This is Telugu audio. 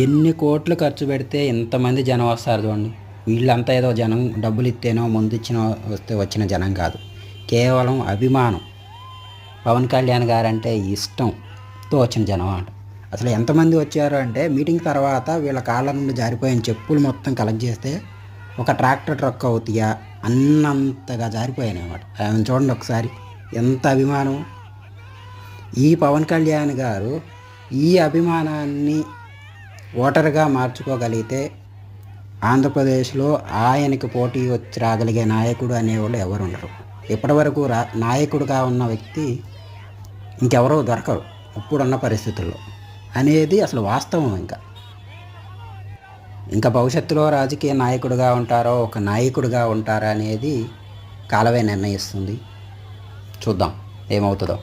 ఎన్ని కోట్లు ఖర్చు పెడితే ఇంతమంది జనం వస్తారు చూడండి. వీళ్ళంతా ఏదో జనం డబ్బులు ఇస్తేనో ముందు ఇచ్చిన వస్తే వచ్చిన జనం కాదు, కేవలం అభిమానం, పవన్ కళ్యాణ్ గారంటే ఇష్టంతో వచ్చిన జనం అంట. అసలు ఎంతమంది వచ్చారు అంటే మీటింగ్ తర్వాత వీళ్ళ కాళ్ళ నుండి జారిపోయిన చెప్పులు మొత్తం కలెక్ట్ చేస్తే ఒక ట్రాక్టర్ ట్రక్ అవుతాయా అన్నంతగా జారిపోయాయి అన్నమాట. ఆయన చూడండి ఒకసారి, ఎంత అభిమానం. ఈ పవన్ కళ్యాణ్ గారు ఈ అభిమానాన్ని ఓటర్గా మార్చుకోగలిగితే ఆంధ్రప్రదేశ్లో ఆయనకి పోటీ వచ్చి రాగలిగే నాయకుడు అనేవాళ్ళు ఎవరు ఉండరు. ఇప్పటివరకు నాయకుడిగా ఉన్న వ్యక్తి ఇంకెవరో దొరకరు ఇప్పుడున్న పరిస్థితుల్లో అనేది అసలు వాస్తవం. ఇంకా భవిష్యత్తులో రాజకీయ నాయకుడిగా ఉంటారో ఒక నాయకుడిగా ఉంటారా అనేది కాలమే నిర్ణయిస్తుంది. చూద్దాం ఏమవుతుందో.